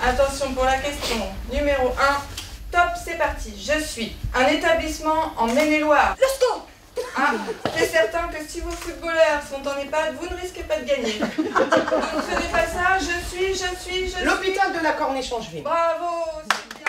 Attention pour la question numéro 1. Top, c'est parti. Je suis un établissement en Maine-et-Loire. Le SCO. Ah, c'est certain que si vos footballeurs sont en EHPAD, vous ne risquez pas de gagner. Donc ce n'est pas ça. Je suis... L'hôpital de la Corniche-en-Juin. Bravo, c'est bien.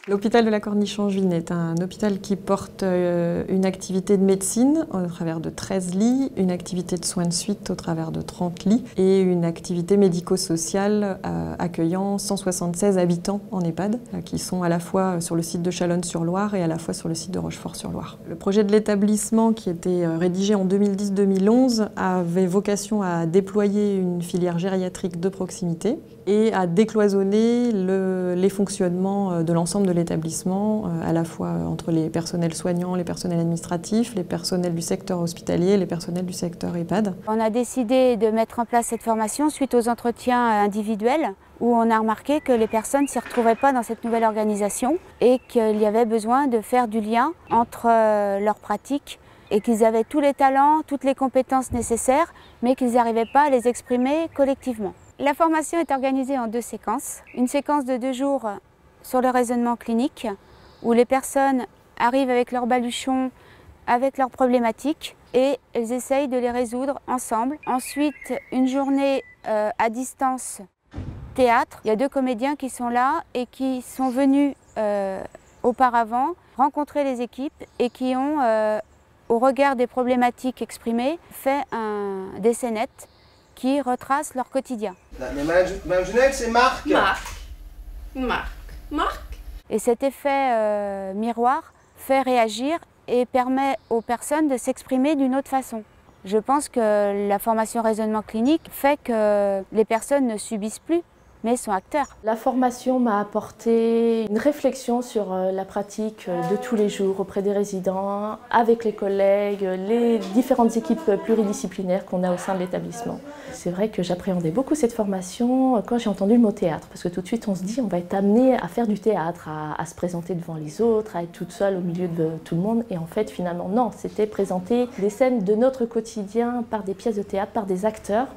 L'hôpital de la Corniche-en-Juin est un hôpital qui porte une activité de médecine au travers de 13 lits, une activité de soins de suite au travers de 30 lits et une activité médico-sociale accueillant 176 habitants en EHPAD qui sont à la fois sur le site de Chalonnes-sur-Loire et à la fois sur le site de Rochefort-sur-Loire. Le projet de l'établissement qui était rédigé en 2010-2011 avait vocation à déployer une filière gériatrique de proximité et à décloisonner les fonctionnements de l'ensemble de l'établissement, à la fois entre les personnels soignants, les personnels administratifs, les personnels du secteur hospitalier, les personnels du secteur EHPAD. On a décidé de mettre en place cette formation suite aux entretiens individuels où on a remarqué que les personnes ne s'y retrouvaient pas dans cette nouvelle organisation et qu'il y avait besoin de faire du lien entre leurs pratiques et qu'ils avaient tous les talents, toutes les compétences nécessaires, mais qu'ils n'arrivaient pas à les exprimer collectivement. La formation est organisée en 2 séquences. Une séquence de 2 jours sur le raisonnement clinique, où les personnes arrivent avec leurs baluchons, avec leurs problématiques, et elles essayent de les résoudre ensemble. Ensuite, une journée à distance théâtre. Il y a 2 comédiens qui sont là et qui sont venus auparavant rencontrer les équipes et qui ont, au regard des problématiques exprimées, fait des scénettes qui retracent leur quotidien. Mais Madame Junel, c'est Marc. Marc. Et cet effet miroir fait réagir et permet aux personnes de s'exprimer d'une autre façon. Je pense que la formation raisonnement clinique fait que les personnes ne subissent plus, mais sont acteurs. La formation m'a apporté une réflexion sur la pratique de tous les jours auprès des résidents, avec les collègues, les différentes équipes pluridisciplinaires qu'on a au sein de l'établissement. C'est vrai que j'appréhendais beaucoup cette formation quand j'ai entendu le mot théâtre, parce que tout de suite on se dit on va être amené à faire du théâtre, à se présenter devant les autres, à être toute seule au milieu de tout le monde, et en fait finalement non, c'était présenter des scènes de notre quotidien par des pièces de théâtre, par des acteurs,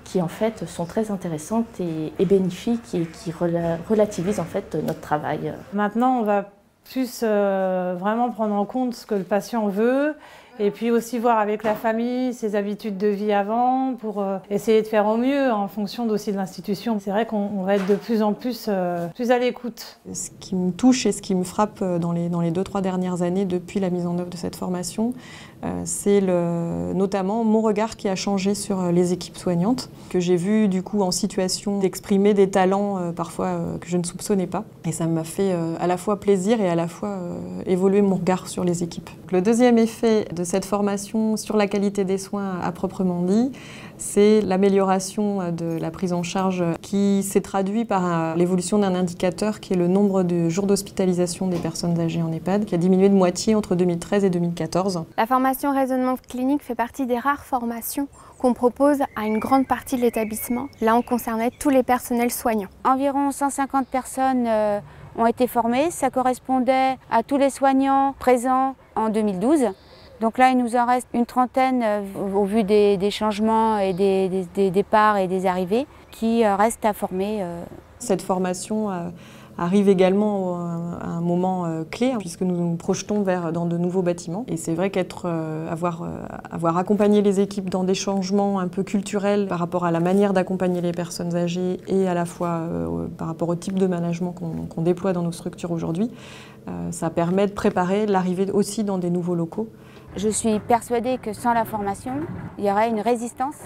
qui en fait sont très intéressantes et bénéfiques et qui relativisent en fait notre travail. Maintenant, on va plus vraiment prendre en compte ce que le patient veut et puis aussi voir avec la famille ses habitudes de vie avant pour essayer de faire au mieux en fonction aussi de l'institution. C'est vrai qu'on va être de plus en plus à l'écoute. Ce qui me touche et ce qui me frappe dans les 2-3 dernières années depuis la mise en œuvre de cette formation, c'est notamment mon regard qui a changé sur les équipes soignantes, que j'ai vu du coup en situation d'exprimer des talents parfois que je ne soupçonnais pas. Et ça m'a fait à la fois plaisir et à la fois évoluer mon regard sur les équipes. Le deuxième effet de cette formation sur la qualité des soins à proprement dit, c'est l'amélioration de la prise en charge qui s'est traduit par l'évolution d'un indicateur qui est le nombre de jours d'hospitalisation des personnes âgées en EHPAD, qui a diminué de moitié entre 2013 et 2014. La formation raisonnement clinique fait partie des rares formations qu'on propose à une grande partie de l'établissement. Là, on concernait tous les personnels soignants. Environ 150 personnes ont été formées. Ça correspondait à tous les soignants présents en 2012. Donc là, il nous en reste une trentaine au vu des changements et des départs et des arrivées qui restent à former. Cette formation arrive également à un moment clé, puisque nous nous projetons dans de nouveaux bâtiments. Et c'est vrai avoir accompagné les équipes dans des changements un peu culturels par rapport à la manière d'accompagner les personnes âgées et à la fois par rapport au type de management qu'on déploie dans nos structures aujourd'hui, ça permet de préparer l'arrivée aussi dans des nouveaux locaux. Je suis persuadée que sans la formation, il y aurait une résistance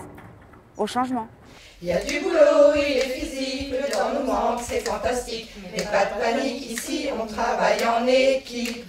au changement. Il y a du boulot, il est physique, le temps nous manque, c'est fantastique. Mais pas de panique, ici on travaille en équipe.